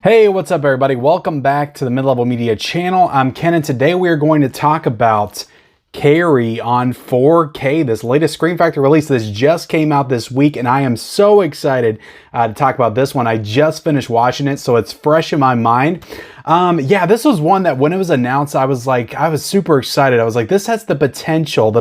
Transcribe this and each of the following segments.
Hey, what's up everybody? Welcome back to the Mid-Level Media channel. I'm Ken and today we are going to talk about Carrie on 4K, this latest Scream Factory release. This just came out this week and I am so excited to talk about this one. I just finished watching it, so it's fresh in my mind. Yeah, this was one that when it was announced, I was super excited. I was like, this has the potential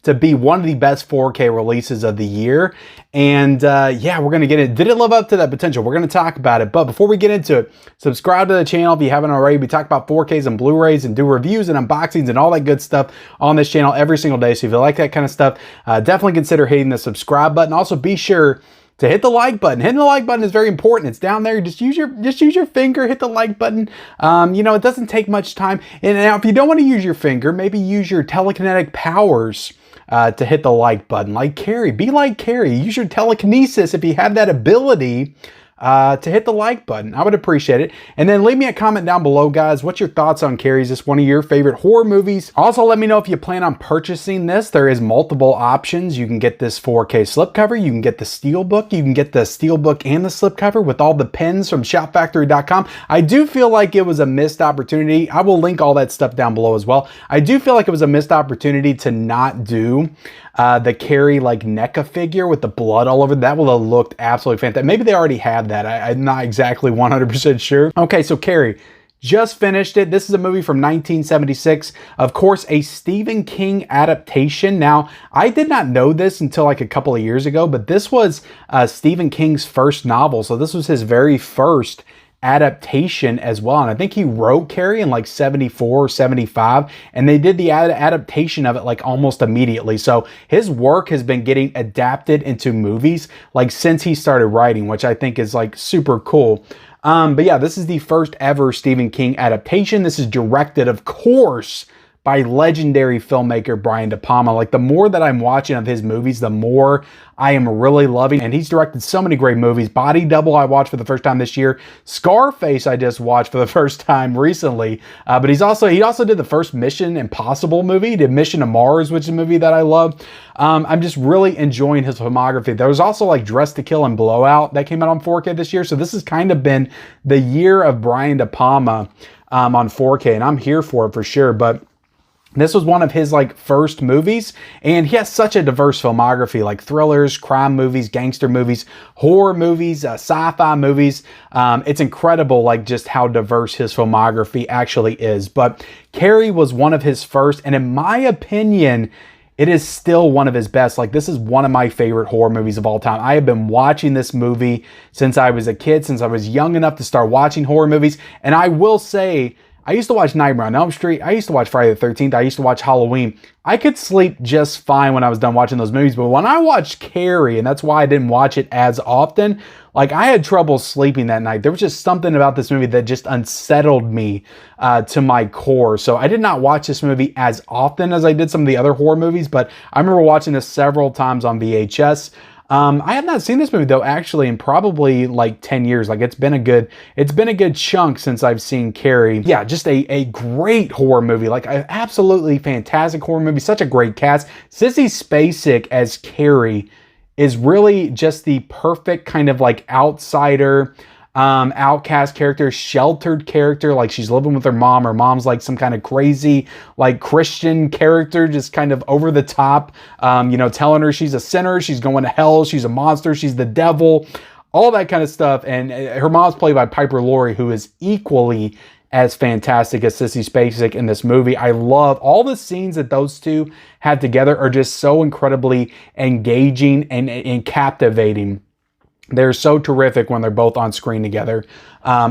to be one of the best 4K releases of the year. And yeah, we're gonna get it. Did it live up to that potential? We're gonna talk about it. But before we get into it, subscribe to the channel if you haven't already. We talk about 4Ks and Blu-rays and do reviews and unboxings and all that good stuff on this channel every single day. So if you like that kind of stuff, definitely consider hitting the subscribe button. Also, be sure to hit the like button. Hitting the like button is very important. It's down there. Just use your finger, hit the like button. You know, it doesn't take much time. And now if you don't want to use your finger, maybe use your telekinetic powers to hit the like button. Like Carrie, be like Carrie. Use your telekinesis if you have that ability to hit the like button. I would appreciate it. And then leave me a comment down below, guys. What's your thoughts on Carrie? Is this one of your favorite horror movies? Also, let me know if you plan on purchasing this. There is multiple options. You can get this 4K slipcover. You can get the steelbook. You can get the steelbook and the slipcover with all the pins from shopfactory.com. I do feel like it was a missed opportunity. I will link all that stuff down below as well. I do feel like it was a missed opportunity to not do the Carrie like NECA figure with the blood all over. That would have looked absolutely fantastic. Maybe they already had that. I'm not exactly 100% sure. Okay, so Carrie, just finished it. This is a movie from 1976. Of course, a Stephen King adaptation. Now, I did not know this until like a couple of years ago, but this was Stephen King's first novel. So this was his very first adaptation as well. And I think he wrote Carrie in like 74 or 75, and they did the adaptation of it like almost immediately. So his work has been getting adapted into movies like since he started writing, which I think is like super cool. But yeah, this is the first ever Stephen King adaptation. This is directed, of course, by legendary filmmaker Brian De Palma. Like the more that I'm watching of his movies, the more I am really loving. And he's directed so many great movies. Body Double I watched for the first time this year. Scarface I just watched for the first time recently. But he also did the first Mission Impossible movie. He did Mission to Mars, which is a movie that I love. I'm just really enjoying his filmography. There was also like Dress to Kill and Blowout that came out on 4K this year. So this has kind of been the year of Brian De Palma on 4K, and I'm here for it for sure. But this was one of his like first movies, and he has such a diverse filmography, like thrillers, crime movies, gangster movies, horror movies, sci-fi movies. It's incredible like just how diverse his filmography actually is. But Carrie was one of his first, and in my opinion, it is still one of his best. Like this is one of my favorite horror movies of all time. I have been watching this movie since I was a kid, since I was young enough to start watching horror movies. And I will say, I used to watch Nightmare on Elm Street. I used to watch Friday the 13th. I used to watch Halloween. I could sleep just fine when I was done watching those movies. But when I watched Carrie, and that's why I didn't watch it as often, like I had trouble sleeping that night. There was just something about this movie that just unsettled me to my core. So I did not watch this movie as often as I did some of the other horror movies, but I remember watching this several times on VHS. I have not seen this movie though actually in probably like 10 years. Like it's been a good chunk since I've seen Carrie. Yeah, just a great horror movie. Like an absolutely fantastic horror movie. Such a great cast. Sissy Spacek as Carrie is really just the perfect kind of like outsider, outcast character, sheltered character. Like she's living with her mom. Her mom's like some kind of crazy like Christian character, just kind of over the top, you know, telling her she's a sinner, she's going to hell, she's a monster, she's the devil, all that kind of stuff. And her mom's played by Piper Laurie, who is equally as fantastic as Sissy Spacek in this movie. I love all the scenes that those two have together are just so incredibly engaging and captivating. They're so terrific when they're both on screen together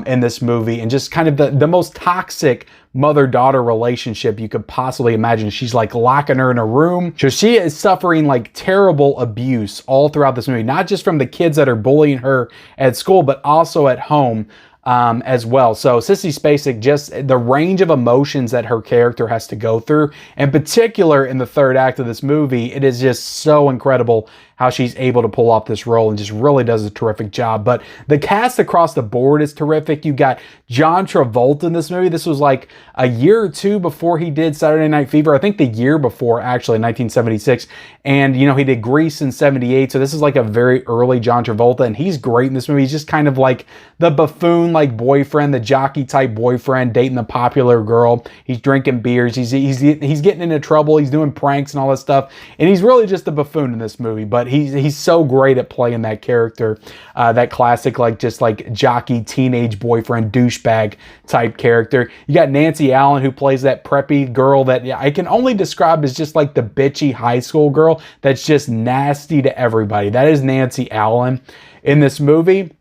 in this movie, and just kind of the most toxic mother-daughter relationship you could possibly imagine. She's like locking her in a room. So she is suffering like terrible abuse all throughout this movie, not just from the kids that are bullying her at school, but also at home. as well. So Sissy Spacek, just the range of emotions that her character has to go through, in particular in the third act of this movie, it is just so incredible how she's able to pull off this role and just really does a terrific job. But the cast across the board is terrific. You got John Travolta in this movie. This was like a year or two before he did Saturday Night Fever. I think the year before, actually, 1976. And, you know, he did Grease in 78. So this is like a very early John Travolta, and he's great in this movie. He's just kind of like the buffoon, like boyfriend, the jockey type boyfriend dating the popular girl. He's drinking beers. He's getting into trouble. He's doing pranks and all that stuff. And he's really just a buffoon in this movie. But he's so great at playing that character, that classic, like, just like jockey teenage boyfriend douchebag type character. You got Nancy Allen, who plays that preppy girl that I can only describe as just like the bitchy high school girl that's just nasty to everybody. That is Nancy Allen in this movie.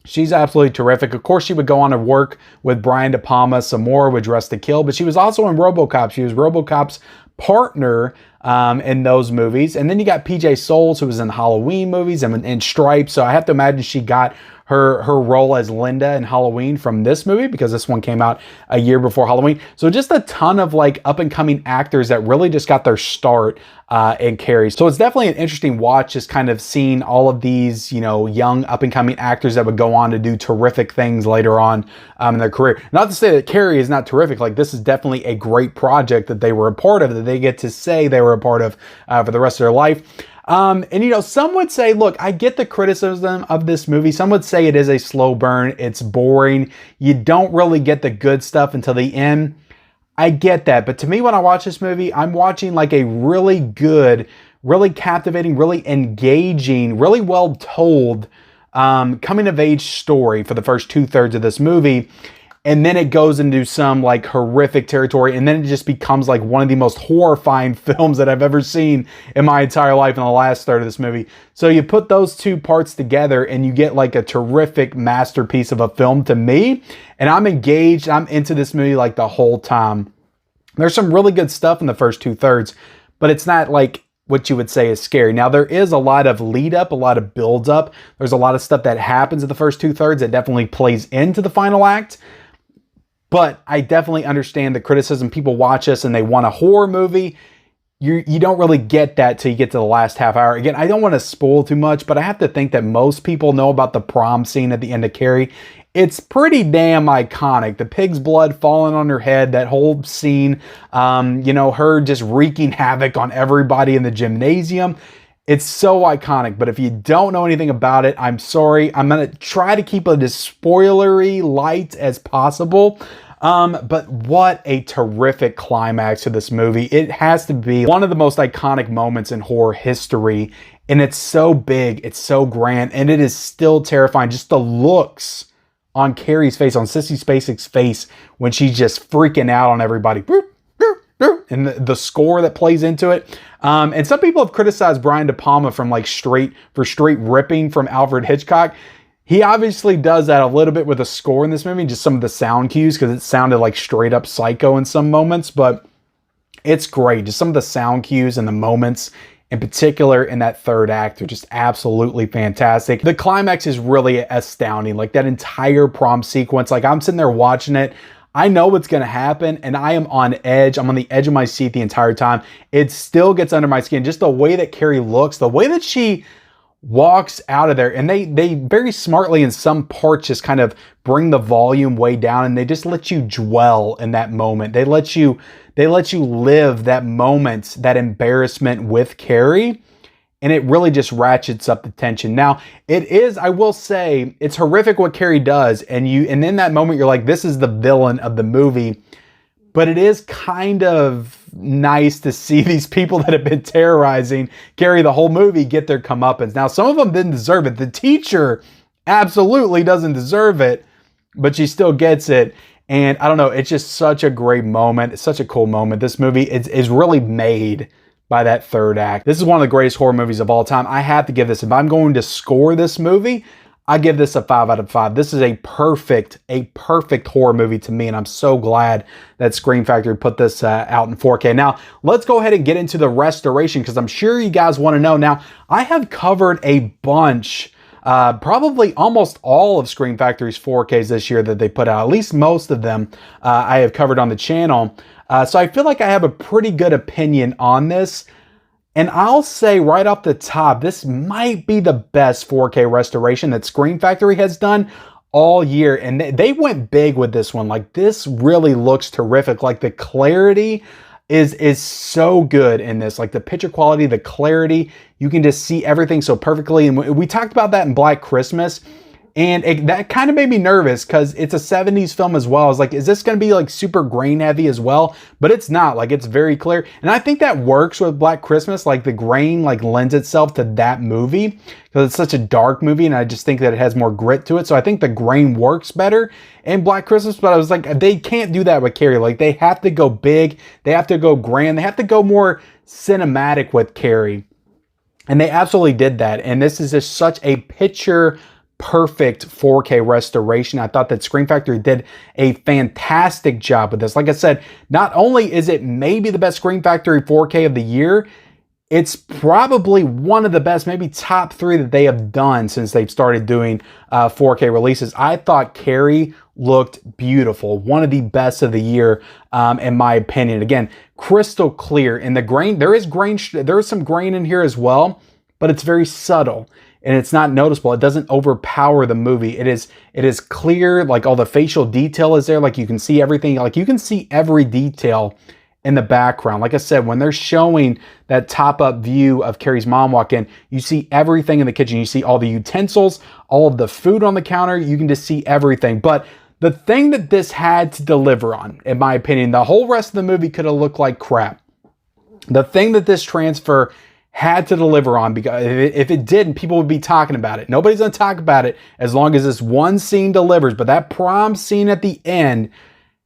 She's absolutely terrific. Of course, she would go on to work with Brian De Palma some more with Dress to Kill, but she was also in RoboCop. She was RoboCop's partner in those movies. And then you got PJ Soles, who was in Halloween movies and Stripes. So I have to imagine she got her role as Linda in Halloween from this movie, because this one came out a year before Halloween. So just a ton of like up and coming actors that really just got their start in Carrie. So it's definitely an interesting watch, just kind of seeing all of these, you know, young up and coming actors that would go on to do terrific things later on in their career. Not to say that Carrie is not terrific. Like, this is definitely a great project that they were a part of, that they get to say they were a part of for the rest of their life. And, you know, some would say, look, I get the criticism of this movie. Some would say it is a slow burn. It's boring. You don't really get the good stuff until the end. I get that. But to me, when I watch this movie, I'm watching like a really good, really captivating, really engaging, really well told coming of age story for the first 2/3 of this movie. And then it goes into some like horrific territory. And then it just becomes like one of the most horrifying films that I've ever seen in my entire life in the last third of this movie. So you put those two parts together and you get like a terrific masterpiece of a film to me. And I'm engaged. I'm into this movie like the whole time. There's some really good stuff in the first 2/3, but it's not like what you would say is scary. Now, there is a lot of lead up, a lot of build up. There's a lot of stuff that happens in the first 2/3 that definitely plays into the final act. But I definitely understand the criticism. People watch us and they want a horror movie. You don't really get that till you get to the last half hour. Again, I don't want to spoil too much, but I have to think that most people know about the prom scene at the end of Carrie. It's pretty damn iconic. The pig's blood falling on her head, that whole scene, you know, her just wreaking havoc on everybody in the gymnasium. It's so iconic, but if you don't know anything about it, I'm sorry. I'm going to try to keep it as spoilery light as possible. But what a terrific climax to this movie. It has to be one of the most iconic moments in horror history. And it's so big, it's so grand, and it is still terrifying. Just the looks on Carrie's face, on Sissy Spacek's face, when she's just freaking out on everybody. And the score that plays into it. And some people have criticized Brian De Palma from like straight ripping from Alfred Hitchcock. He obviously does that a little bit with the score in this movie, just some of the sound cues, because it sounded like straight up Psycho in some moments, but it's great. Just some of the sound cues and the moments in particular in that third act are just absolutely fantastic. The climax is really astounding. Like that entire prom sequence, like I'm sitting there watching it. I know what's going to happen and I am on edge. I'm on the edge of my seat the entire time. It still gets under my skin. Just the way that Carrie looks, the way that she walks out of there, and they very smartly in some parts just kind of bring the volume way down, and they just let you dwell in that moment. They let you live that moment, that embarrassment with Carrie, and it really just ratchets up the tension. Now, it is, I will say, it's horrific what Carrie does, and in that moment you're like, this is the villain of the movie. But it is kind of nice to see these people that have been terrorizing Carrie the whole movie get their comeuppance. Now, some of them didn't deserve it. The teacher absolutely doesn't deserve it, but she still gets it. And I don't know, it's just such a great moment. It's such a cool moment. This movie is really made by that third act. This is one of the greatest horror movies of all time. I have to give this, if I'm going to score this movie, I give this a 5 out of 5. This is a perfect horror movie to me, and I'm so glad that Scream Factory put this out in 4K. Now, let's go ahead and get into the restoration, because I'm sure you guys want to know. Now, I have covered a bunch probably almost all of Scream Factory's 4Ks this year that they put out. At least most of them I have covered on the channel. So I feel like I have a pretty good opinion on this. And I'll say right off the top, this might be the best 4K restoration that Scream Factory has done all year. And they went big with this one. Like, this really looks terrific. Like, the clarity is so good in this. Like, the picture quality, the clarity, you can just see everything so perfectly. And we talked about that in Black Christmas. And that kind of made me nervous because it's a 70s film as well. I was like, is this going to be like super grain heavy as well? But it's not. Like, it's very clear. And I think that works with Black Christmas. Like, the grain like lends itself to that movie because it's such a dark movie. And I just think that it has more grit to it. So I think the grain works better in Black Christmas. But I was like, they can't do that with Carrie. Like, they have to go big. They have to go grand. They have to go more cinematic with Carrie. And they absolutely did that. And this is just such a picture perfect 4K restoration. I thought that Scream Factory did a fantastic job with this. Like I said, not only is it maybe the best Scream Factory 4K of the year, it's probably one of the best, maybe top 3 that they have done since they've started doing 4K releases. I thought Carrie looked beautiful. One of the best of the year, in my opinion. Again, crystal clear. And the grain, there is some grain in here as well, but it's very subtle. And it's not noticeable. It doesn't overpower the movie. It is clear. Like, all the facial detail is there. Like, you can see everything. Like, you can see every detail in the background. Like I said, when they're showing that top-up view of Carrie's mom walk in, you see everything in the kitchen. You see all the utensils, all of the food on the counter. You can just see everything. But the thing that this had to deliver on, in my opinion, the whole rest of the movie could have looked like crap. The thing that this transfer had to deliver on, because if it didn't, people would be talking about it. Nobody's going to talk about it as long as this one scene delivers. But that prom scene at the end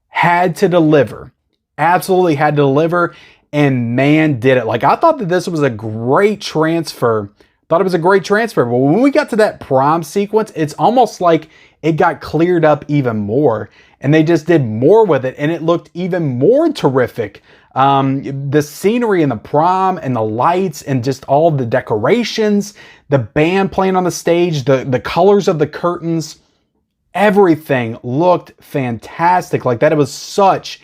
had to deliver. Absolutely had to deliver. And man, did it. Like, I thought that this was a great transfer. Thought it was a great transfer. But when we got to that prom sequence, it's almost like it got cleared up even more. And they just did more with it. And it looked even more terrific. The scenery in the prom and the lights and just all the decorations, the band playing on the stage, the colors of the curtains, everything looked fantastic. Like that, it was such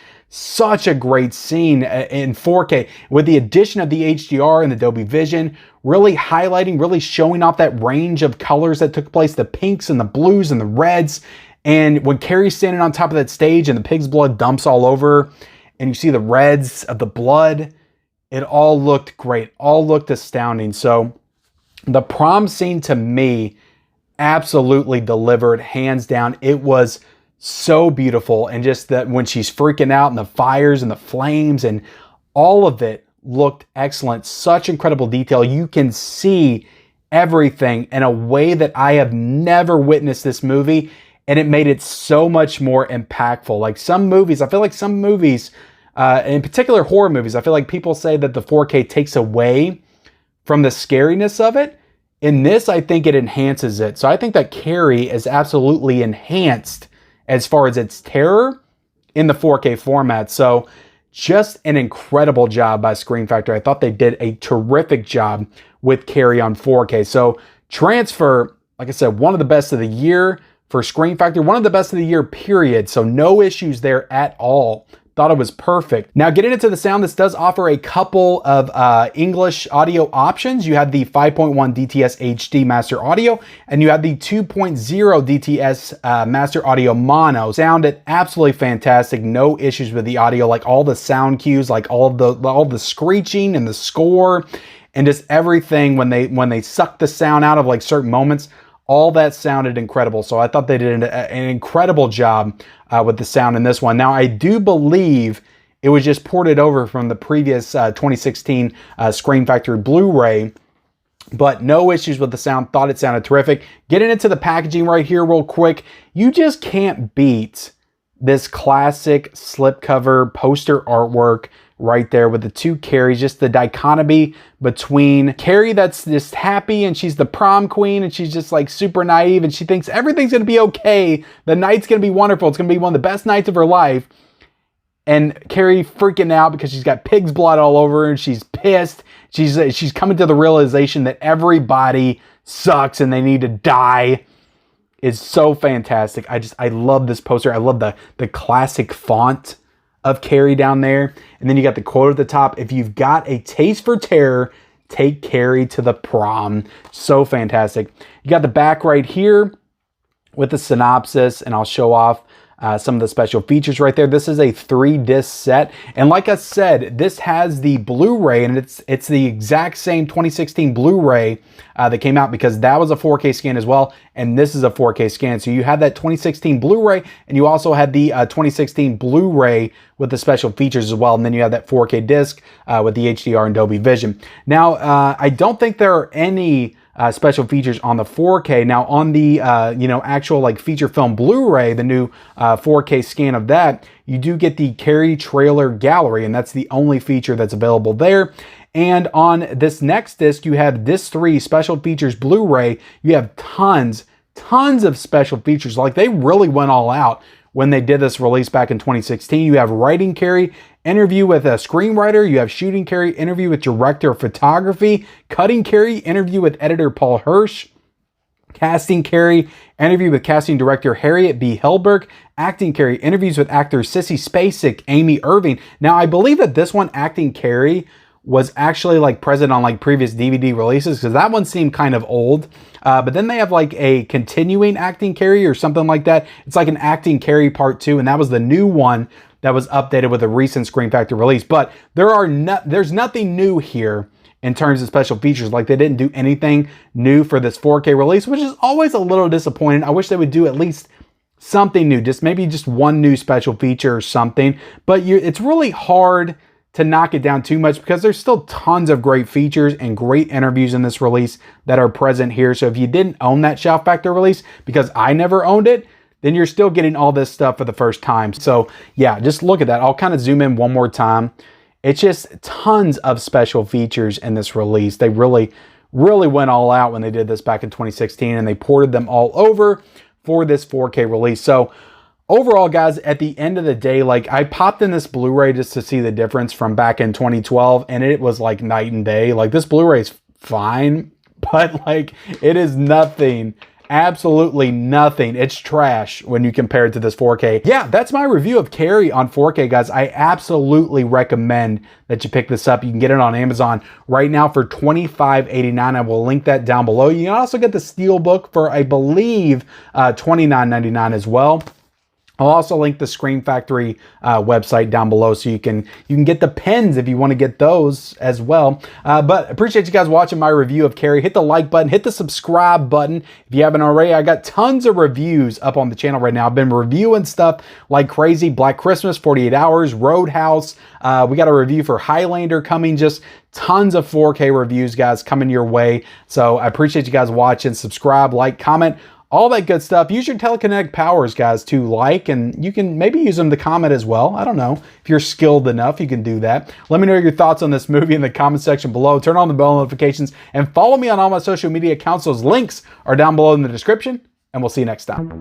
a great scene in 4K with the addition of the HDR and the Dolby Vision, really highlighting, really showing off that range of colors that took place, the pinks and the blues and the reds. And when Carrie's standing on top of that stage and the pig's blood dumps all over, and you see the reds of the blood, it all looked great, all looked astounding. So the prom scene, to me, absolutely delivered, hands down. It was so beautiful. And just that when she's freaking out and the fires and the flames and all of it looked excellent. Such incredible detail. You can see everything in a way that I have never witnessed this movie. And it made it so much more impactful. Like some movies, I feel like some movies, in particular horror movies, I feel like people say that the 4K takes away from the scariness of it. In this, I think it enhances it. So I think that Carrie is absolutely enhanced as far as its terror in the 4K format. So just an incredible job by Scream Factory. I thought they did a terrific job with Carrie on 4K. So transfer, like I said, one of the best of the year for Scream Factory, one of the best of the year, period. So no issues there at all. Thought it was perfect. Now getting into the sound, this does offer a couple of English audio options. You have the 5.1 DTS HD Master Audio, and you have the 2.0 DTS Master Audio Mono. Sounded absolutely fantastic. No issues with the audio, like all the sound cues, like all the screeching and the score, and just everything when they suck the sound out of like certain moments. All that sounded incredible. So I thought they did an incredible job with the sound in this one. Now, I do believe it was just ported over from the previous 2016 Scream Factory Blu-ray, but no issues with the sound. Thought it sounded terrific. Getting into the packaging right here real quick, you just can't beat this classic slipcover poster artwork right there with the two Carries, just the dichotomy between Carrie that's just happy and she's the prom queen and she's just like super naive and she thinks everything's gonna be okay. The night's gonna be wonderful. It's gonna be one of the best nights of her life. And Carrie freaking out because she's got pig's blood all over her and she's pissed. She's coming to the realization that everybody sucks and they need to die. Is so fantastic. I love this poster. I love the classic font of Carrie down there. And then you got the quote at the top. If you've got a taste for terror, take Carrie to the prom. So fantastic. You got the back right here with the synopsis, and I'll show off some of the special features right there. This is a 3-disc set, and like I said, this has the Blu-ray, and it's the exact same 2016 Blu-ray that came out, because that was a 4K scan as well, and this is a 4K scan. So you had that 2016 Blu-ray, and you also had the 2016 Blu-ray with the special features as well, and then you have that 4K disc with the HDR and Dolby Vision. Now, I don't think there are any special features on the 4K. Now on the actual like feature film Blu-ray, the new 4K scan of that, you do get the Carrie trailer gallery, and that's the only feature that's available there. And on this next disc, you have Disc 3 Special Features Blu-ray. You have tons of special features. Like, they really went all out when they did this release back in 2016. You have Writing Carrie, interview with a screenwriter. You have Shooting Carrie, interview with director of photography. Cutting Carrie, interview with editor Paul Hirsch. Casting Carrie, interview with casting director Harriet B. Helberg. Acting Carrie, interviews with actors Sissy Spacek, Amy Irving. Now, I believe that this one, Acting Carrie, was actually like present on like previous DVD releases, because that one seemed kind of old. But then they have like a continuing Acting Carrie or something like that. It's like an Acting Carrie Part 2, and that was the new one that was updated with a recent Scream Factory release. But there's nothing new here in terms of special features. Like, they didn't do anything new for this 4K release, which is always a little disappointing. I wish they would do at least something new, maybe just one new special feature or something. But it's really hard to knock it down too much, because there's still tons of great features and great interviews in this release that are present here. So if you didn't own that Shout Factor release, because I never owned it, then you're still getting all this stuff for the first time. So yeah, just look at that. I'll kind of zoom in one more time. It's just tons of special features in this release. They really went all out when they did this back in 2016, and they ported them all over for this 4K release. So overall, guys, at the end of the day, like, I popped in this Blu-ray just to see the difference from back in 2012, and it was like night and day. Like, this Blu-ray is fine, but like, it is nothing, absolutely nothing. It's trash when you compare it to this 4K. Yeah, that's my review of Carrie on 4K, guys. I absolutely recommend that you pick this up. You can get it on Amazon right now for $25.89. I will link that down below. You can also get the Steelbook for, I believe, $29.99 as well. I'll also link the Scream Factory website down below, so you can get the pens if you want to get those as well. But appreciate you guys watching my review of Carrie. Hit the like button, hit the subscribe button if you haven't already. I got tons of reviews up on the channel right now. I've been reviewing stuff like crazy. Black Christmas, 48 Hours, Roadhouse. We got a review for Highlander coming. Just tons of 4K reviews, guys, coming your way. So I appreciate you guys watching. Subscribe, like, comment, all that good stuff. Use your telekinetic powers, guys, to like, and you can maybe use them to comment as well. I don't know. If you're skilled enough, you can do that. Let me know your thoughts on this movie in the comment section below. Turn on the bell notifications and follow me on all my social media accounts. Those links are down below in the description, and we'll see you next time.